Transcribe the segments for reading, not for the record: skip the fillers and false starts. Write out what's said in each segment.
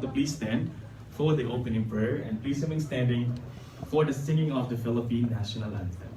to please stand for the opening prayer and please remain standing for the singing of the Philippine National Anthem.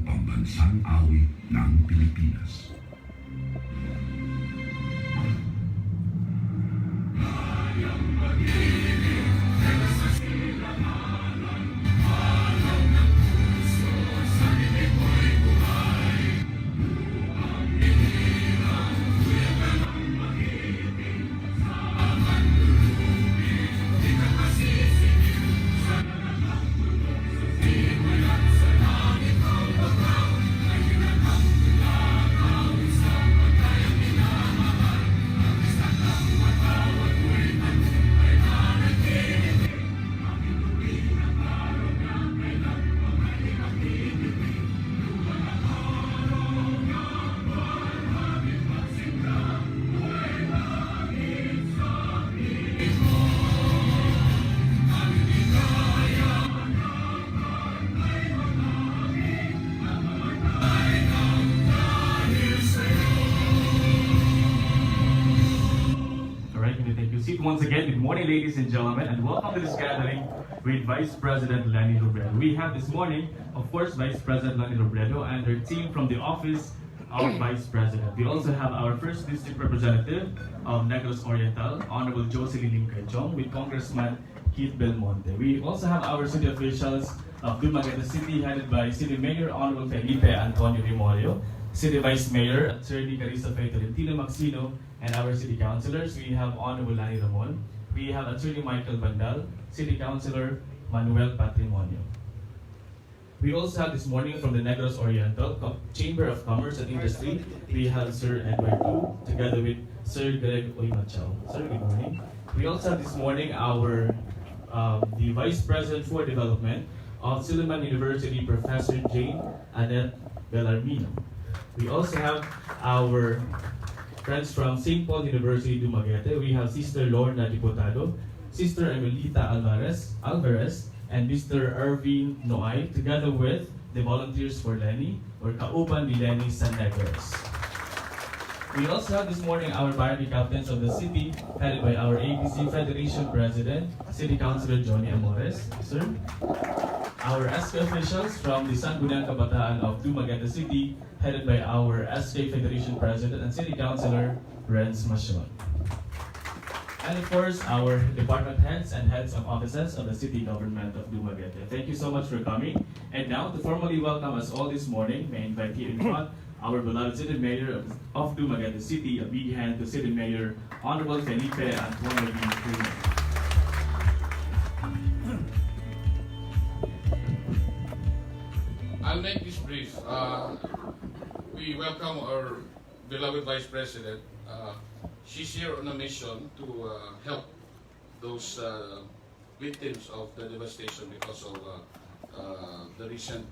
Pambansang awit ng Pilipinas. Once again, good morning, ladies and gentlemen, and welcome to this gathering with Vice President LENI Robredo. We have this morning, of course, Vice President LENI Robredo and their team from the Office of Vice President. We also have our first district representative of Negros Oriental, Honorable Jocelyn Limcachong, with Congressman Keith Belmonte. We also have our city officials of Dumaguete City, headed by City Mayor Honorable Felipe Antonio Remolio, City Vice Mayor Attorney Carissa Fe Tolentino Maxino, and our City Councilors. We have Honorable Lani Ramon, we have Attorney Michael Vandal, City Councilor Manuel Patrimonio. We also have this morning from the Negros Oriental Chamber of Commerce and Industry, we have Sir Edward Tu, together with Sir Greg Oymachao. Sir, good morning. We also have this morning our the Vice President for Development of Silliman University, Professor Jane Annette Bellarmino. We also have our friends from St. Paul University, Dumaguete. We have Sister Lorna Diputado, Sister Emilita Alvarez, and Mr. Irving Noay, together with the volunteers for LENI, or Kauban ni LENI San Negros. We also have this morning our barangay captains of the city, headed by our ABC Federation President, City Councilor Johnny Amores. Sir. Our SK officials from the Sangguniang Kabataan of Dumaguete City, headed by our SK Federation President and City Councilor Renz Macion. And of course, our department heads and heads of offices of the city government of Dumaguete. Thank you so much for coming. And now, to formally welcome us all this morning, may I invite here in front our beloved City Mayor of Dumaguete City. A big hand to City Mayor Honorable Felipe Antonio Remolio. I'll make this brief. We welcome our beloved Vice President. She's here on a mission to help those victims of the devastation because of the recent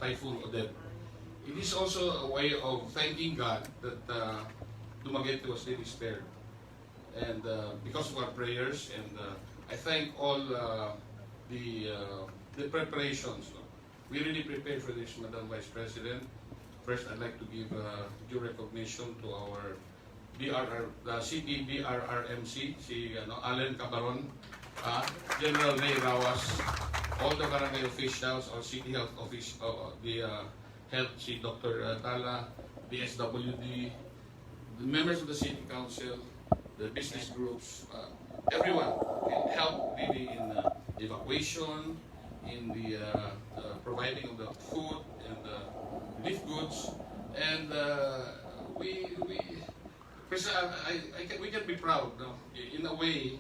Typhoon Odette. it is also a way of thanking God that Dumaguete was really spared. And because of our prayers, and I thank all the preparations. We really prepared for this, Madam Vice President. First, I'd like to give due recognition to our the city BRRMC, si Allen Cabaron, General Ray Rawas, all the barangay officials, or city health office, the health, si Dr. Tala, the SWD, the members of the city council, the business groups, everyone helped really in evacuation, in the providing of the food and relief goods, and we can be proud, no? In a way,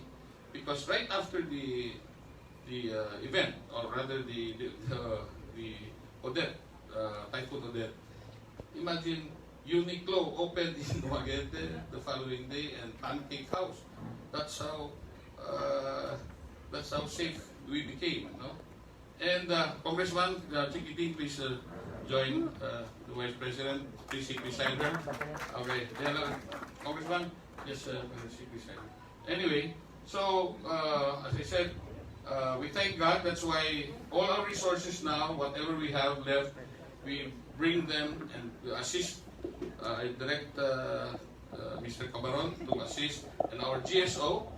because right after the event, or rather the Odette, Typhoon Odette, imagine Uniqlo opened in Dumaguete the following day, and Pancake House. That's how safe we became, no? And Congressman Chiquiting, please join the Vice President. Please sit beside her. Okay, Congressman, yes, sit beside her. Anyway, so as I said, we thank God. That's why all our resources now, whatever we have left, we bring them and assist. I direct Mr. Cabaron to assist, and our GSO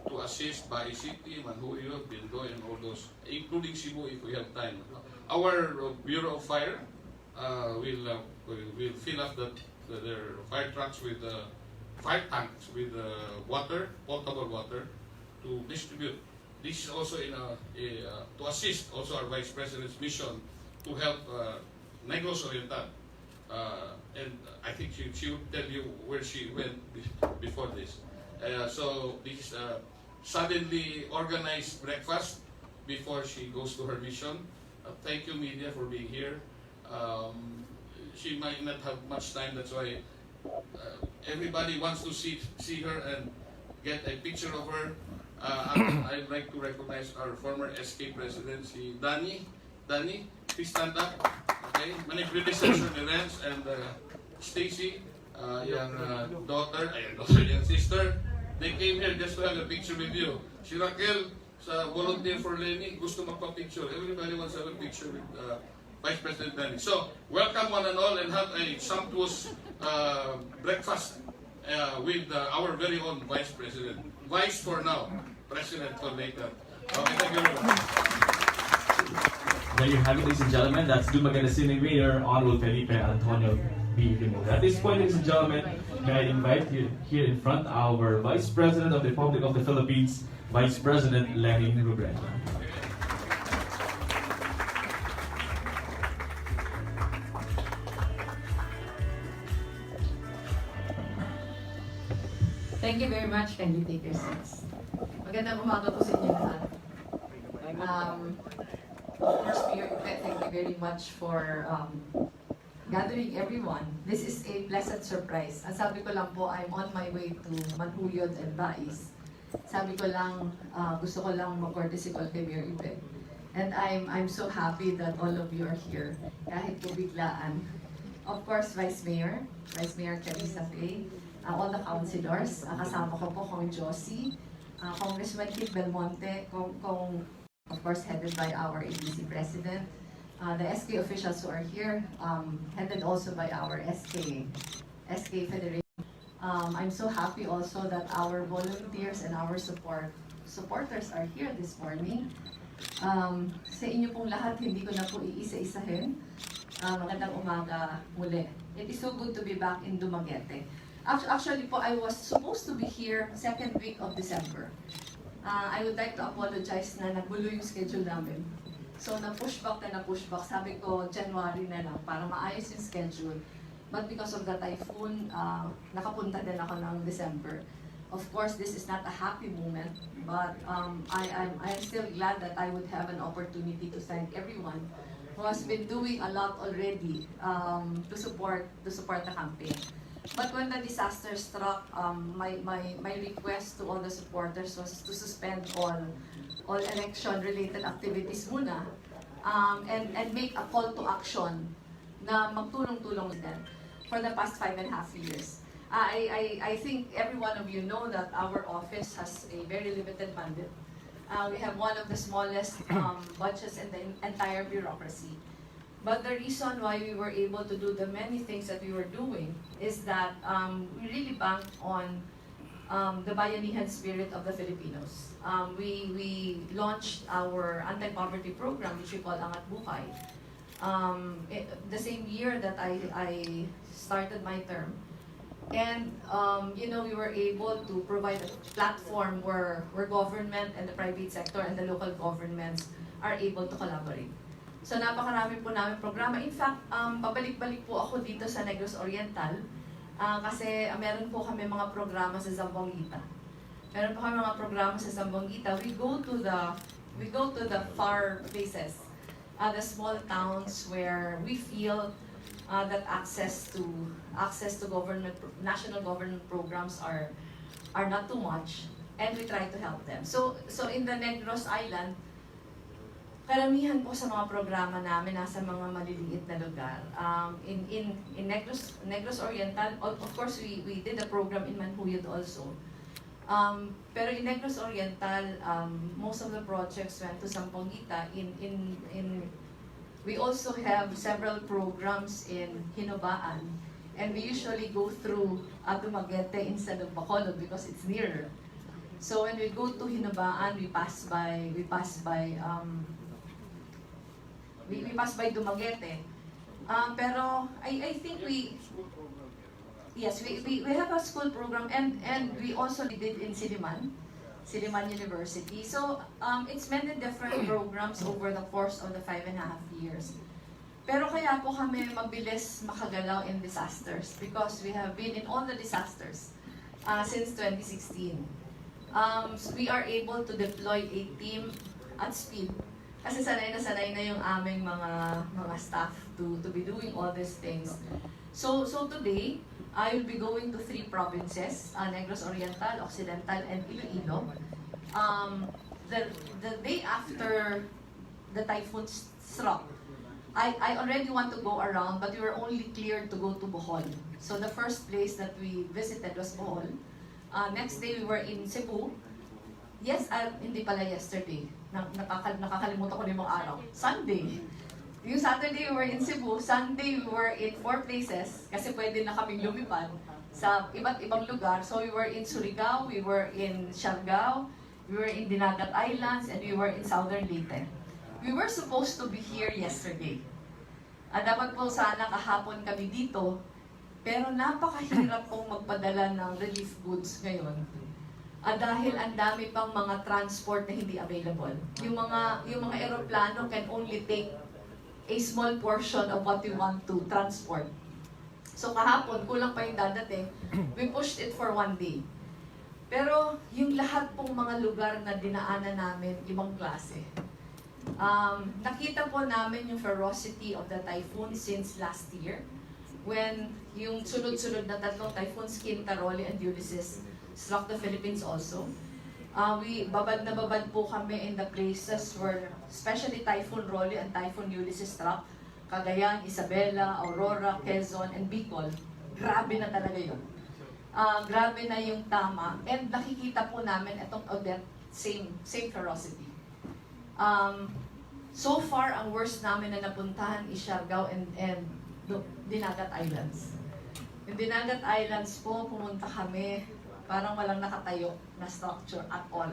to assist by City, Manhuyo, Bindoy, and all those, including Cebu if we have time. Our Bureau of Fire will fill up their fire trucks with fire tanks with water, potable water, to distribute. This is also to assist also our Vice President's mission to help Negros Oriental. And I think she will tell you where she went before this. So this suddenly organized breakfast before she goes to her mission. Thank you, media, for being here. She might not have much time, that's why everybody wants to see her and get a picture of her. I'd like to recognize our former SK president, si Danny. Danny, please stand up. Okay, many predecessor ni Renz and Stacy, yung daughter, yung sister. They came here just to have a picture with you. Si Raquel, sa volunteer for LENI, gusto magpa-picture. Everybody wants to have a picture with Vice President Danny. So, welcome one and all, and have a sumptuous breakfast with our very own Vice President. Vice for now, President for later. Okay, thank you very much. There you have it, ladies and gentlemen. That's Dumaguete City Mayor Honorable Felipe Antonio B. Limon. At this point, ladies and gentlemen, may I invite you here in front our Vice President of the Republic of the Philippines, Vice President LENI Robredo. Thank you very much. Can you take your seats? Magandang umaga po sa inyo lahat. Of course, Mayor Ipe, thank you very much for gathering everyone. This is a pleasant surprise. Ang sabi ko lang po, I'm on my way to Manhuyod and Bais. Sabi ko lang, gusto ko lang mag-courtesy call kay Mayor Ipe. And I'm so happy that all of you are here, kahit po biglaan. Of course, Vice Mayor Carissa Faye, all the councilors, kasama ko po Kong Josie, Congressman Kit Belmonte, of course headed by our ABC President, the SK officials who are here, headed also by our SK Federation. I'm so happy also that our volunteers and our supporters are here this morning. Sa inyo pong lahat, hindi ko na po iisa-isahin. Magandang umaga muli. It is so good to be back in Dumaguete. Actually po, I was supposed to be here second week of December. I would like to apologize na nagulo yung schedule namin. So na-push back. Sabi ko, January na lang para maayos yung schedule. But because of the typhoon, nakapunta din ako ng December. Of course, this is not a happy moment, but I'm still glad that I would have an opportunity to thank everyone who has been doing a lot already to support the campaign. But when the disaster struck, my request to all the supporters was to suspend all election-related activities muna, and make a call to action na magtulong-tulong din for the past 5.5 years. I think every one of you know that our office has a very limited mandate. We have one of the smallest budgets in the entire bureaucracy. But the reason why we were able to do the many things that we were doing is that we really banked on the bayanihan spirit of the Filipinos. We launched our anti-poverty program, which we call Angat Buhay, the same year that I started my term. And we were able to provide a platform where government and the private sector and the local governments are able to collaborate. So napakarami po namin programa. In fact, pabalik-balik po ako dito sa Negros Oriental kasi meron po kami mga programa sa Zamboanga. Meron po kami mga programa sa Zamboanga. We go to the far places, the small towns where we feel that access to national government programs are not too much, and we try to help them. So in the Negros Island, karamihan po sa mga programa namin nasa mga maliliit na lugar. In Negros Oriental, of course we did a program in Manhuyod also. Pero in Negros Oriental, most of the projects went to Zamboanga. We also have several programs in Hinobaan, and we usually go through Dumaguete instead of Bacolod because it's nearer. So when we go to Hinobaan, we pass by Dumaguete. Pero I think we have a school program, and we also did in Siliman University. So it's many different programs over the course of the 5.5 years. Pero kaya po kami mabilis makagalaw in disasters because we have been in all the disasters since 2016. So we are able to deploy a team at speed kasi sanay na yung aming mga staff to be doing all these things. So today, I will be going to 3 provinces, Negros Oriental, Occidental, and Iloilo. The day after the typhoon struck, I already want to go around, but we were only cleared to go to Bohol. So the first place that we visited was Bohol. Next day, we were in Cebu. Yes, hindi pala yesterday. Nakakalimutan ko na yung mga araw. Sunday. Yung Saturday, we were in Cebu. Sunday, we were in 4 places kasi pwede na kaming lumipad sa iba't ibang lugar. So we were in Surigao, we were in Siargao, we were in Dinagat Islands, and we were in Southern Leyte. We were supposed to be here yesterday. Dapat po sana kahapon kami dito, pero napakahirap pong magpadala ng relief goods ngayon. Dahil ang dami pang mga transport na hindi available. Yung mga eroplano can only take a small portion of what we want to transport. So kahapon, kulang pa yung dadating, we pushed it for 1 day. Pero yung lahat pong mga lugar na dinaanan namin, ibang klase. Nakita po namin yung ferocity of the typhoon since last year, when yung sunod-sunod na 3 typhoons, Kintaroli and Ulysses, struck the Philippines also. Babad na babad po kami in the places where, especially Typhoon Rolly and Typhoon Ulysses struck, Cagayan, Isabela, Aurora, Quezon, and Bicol. Grabe na talaga yun. Grabe na yung tama. And nakikita po namin itong Odette, same ferocity. So far, ang worst namin na napuntahan is Siargao and Dinagat Islands. Yung Dinagat Islands po, pumunta kami, parang walang nakatayo na structure at all.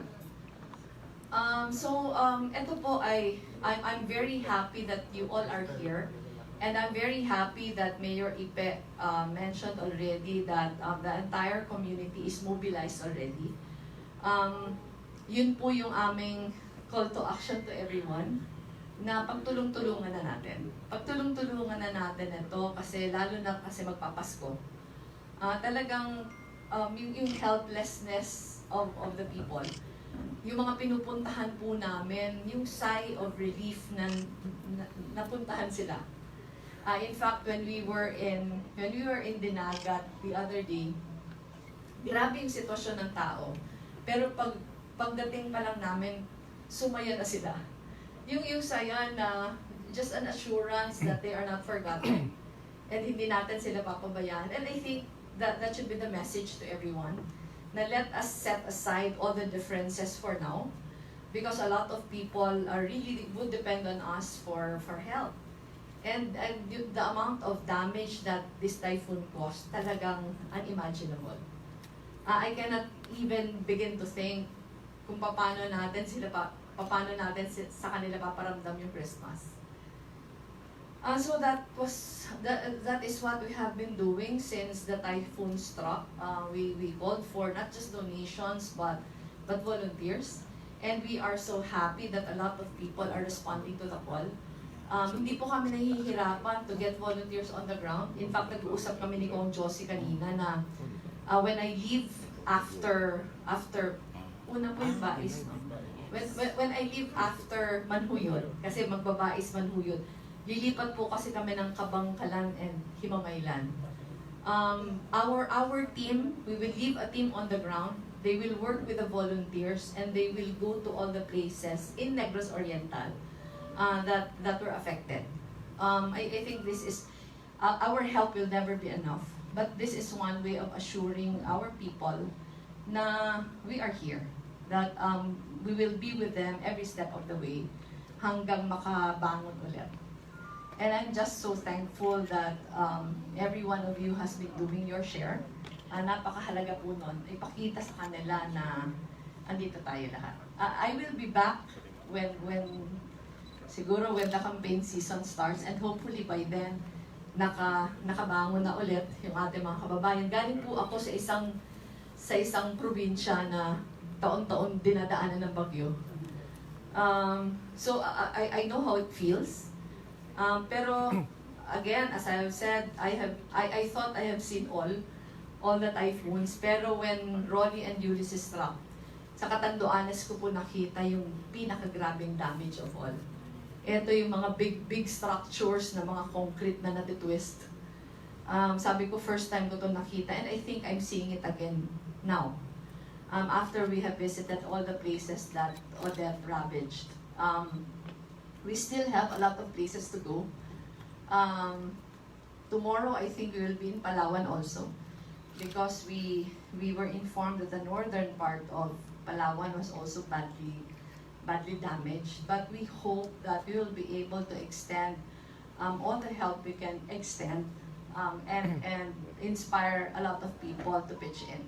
Ito po I'm very happy that you all are here. And I'm very happy that Mayor Ipe mentioned already that the entire community is mobilized already. Yun po yung aming call to action to everyone, na pagtulong-tulungan na natin. Pagtulong-tulungan na natin ito kasi lalo na kasi magpapasko. Talagang yung helplessness of the people. Yung mga pinupuntahan po namin, yung sigh of relief na napuntahan sila. In fact, when we were in Dinagat the other day, grabe yung sitwasyon ng tao. Pero pagdating pa lang namin, sumaya na sila. Yung saya na just an assurance that they are not forgotten and hindi natin sila papabayaan. And I think that should be the message to everyone, na let us set aside all the differences for now, because a lot of people are really would depend on us for help. And the amount of damage that this typhoon caused, talagang unimaginable. I cannot even begin to think kung paano natin sa kanila paparamdam yung Christmas. So that is what we have been doing since the typhoon struck. We called for not just donations but volunteers, and we are so happy that a lot of people are responding to the call. Hindi po kami nahihirapan to get volunteers on the ground. In fact, nag-uusap kami ni Kong Josie kanina na when I leave after una po yung bais, no? When I leave after Manhuyod, kasi magbabais Manhuyod, lilipat po kasi kami ng Kabangkalan and Himamaylan. Our team, we will leave a team on the ground. They will work with the volunteers and they will go to all the places in Negros Oriental that were affected. I think this is, our help will never be enough, but this is one way of assuring our people na we are here, that we will be with them every step of the way hanggang makabangon ulit. And I'm just so thankful that every one of you has been doing your share. Napakahalaga po nun, ipakita sa kanila na andito tayo lahat. I will be back when siguro when the campaign season starts, and hopefully by then nakabangon na ulit yung ating mga kababayan. Galing po ako sa isang probinsya na taon-taon dinadaanan ng bagyo. So I know how it feels. Pero again, as I have said, I thought I have seen all the typhoons, pero when Ronnie and Ulysses struck, sa Catanduanes ko po nakita yung pinakagrabing damage of all. Ito yung mga big structures na mga concrete na natitwist. Sabi ko, first time ko to nakita, and I think I'm seeing it again now. After we have visited all the places that Odette ravaged. We still have a lot of places to go. Tomorrow, I think we will be in Palawan also, because we were informed that the northern part of Palawan was also badly damaged. But we hope that we will be able to extend all the help we can extend and inspire a lot of people to pitch in.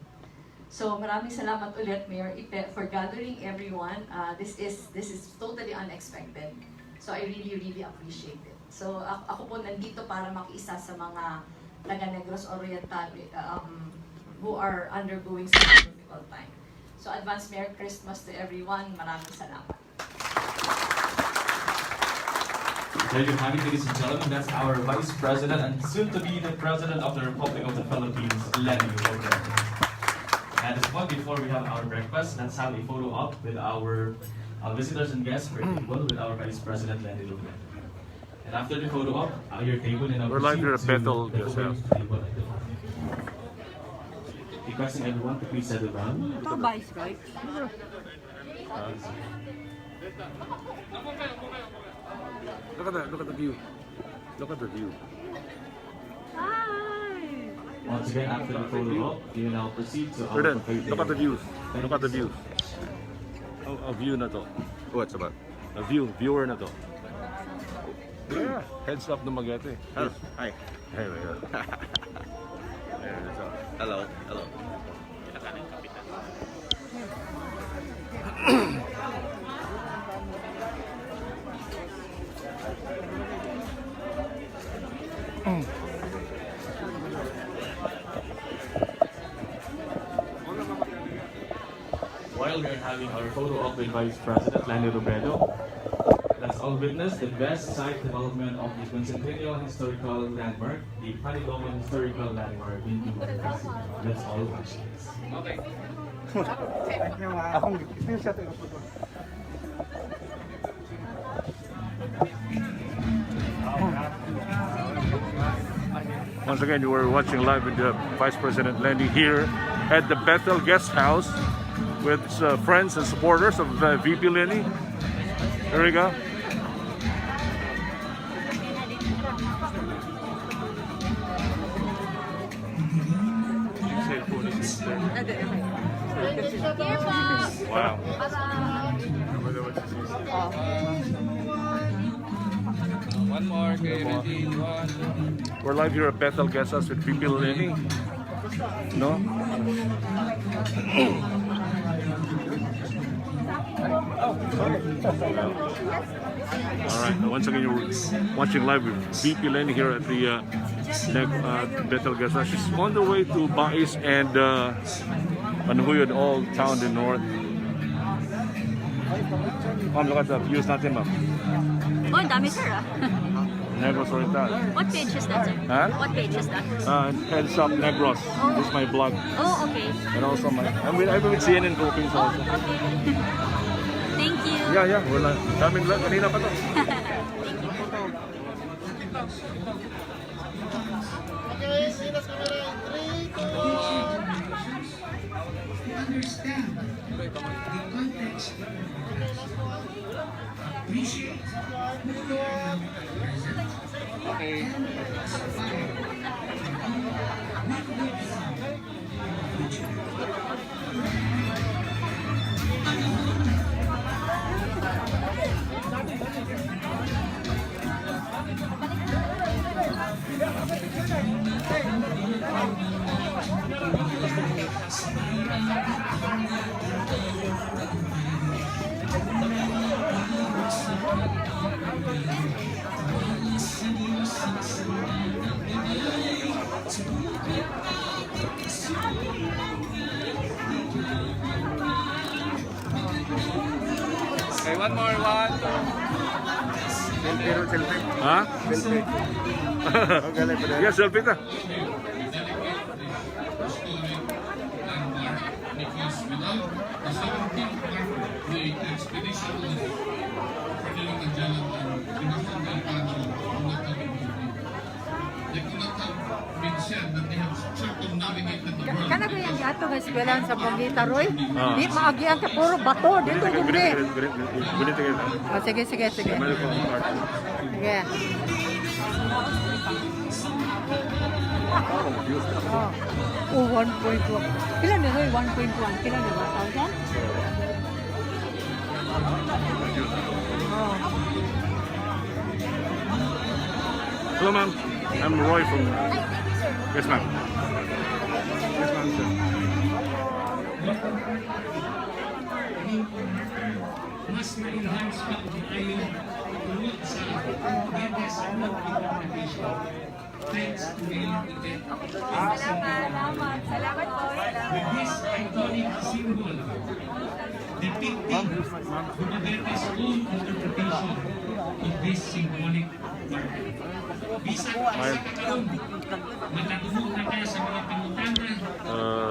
So maraming salamat ulit, Mayor Ipe, for gathering everyone. This is totally unexpected. So I really appreciate it. So ako po nandito para makiisa sa mga taga Negros Oriental who are undergoing such a difficult time. So advance Merry Christmas to everyone. Maraming salamat. There you have it, ladies and gentlemen. That's our Vice President and soon to be the President of the Republic of the Philippines, LENI. And as well, before we have our breakfast, let's have a photo op with our visitors and guests for table with our Vice President LENI. And after the photo op, your table and our We're like a petal yourself. Requesting everyone to please settle down. Vice, right? Look at the view. Look at the view. Hi! Once again, after the photo op, you now proceed to our Jordan, buffet look at the table. views. Look at the views. A view na to. What's about? A viewer na to. Yeah, heads up Dumaguete. Hello. Hi. Hey, there. Heads up. Hello. While we're having our photo op with Vice President Lani Robredo, let's all witness the best site development of the Quincentennial Historical Landmark, the Paniloman Historical Landmark in Dumaguete. Let's all watch this. Okay. Once again, you were watching live with the Vice President Lenny here at the Bethel Guest House with friends and supporters of VP Lenny. Here we go. Wow. One more, okay, ready, one. We're live here at Bethel Guest House with VP LENI. No? Alright, once again you're watching live with VP LENI here at the Bethel Guest House. She's on the way to Bais and Manhuyod, all town in north. Ma'am, look at the views natin, ma'am. Oh, ang dami, sir, ah. Negros Oriental. What page is that, sir? Huh? What page is that? Heads Up Negros. This is my blog. Oh, okay. And also I'm with CNN Philippines Oh, also. okay. Thank you. Yeah, wala. Daming lang. Kanina pa to. Okay, one more, one, two. Ha? Yeah, selfie ta. Because without the 17th part, the expedition of Ferdinand Magellan and Sebastian Elcano would not have been complete. They could not have been said that they have circumnavigated the world. Kana ko yung ato nga eskwelahan sa Pangita, Roy. Ah. Di maagian ka puro bato. Dito gumri. Gunit kita. Oh, sige. Meron ko ang part. Sige. Oh, 1.1. Kila ni Roy, 1.1. Kila ni 1,000? Oh. Hello, ma'am. I'm Roy from. Yes, ma'am. Yes, ma'am, sir. Mas na-enhance pa tayo tungkol sa awareness ng implementation. Thanks to LENI. Salamat po. With this iconic symbol depicting Dumaguete's own interpretation of this symbolic marker. Bisag sa kakaroon, matatuhog na ka sa mga pangutana.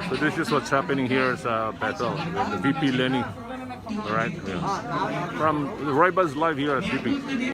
So this is what's happening here sa Bethel with the VP LENI. All right. Yeah. From Roy Buzz live here at VP.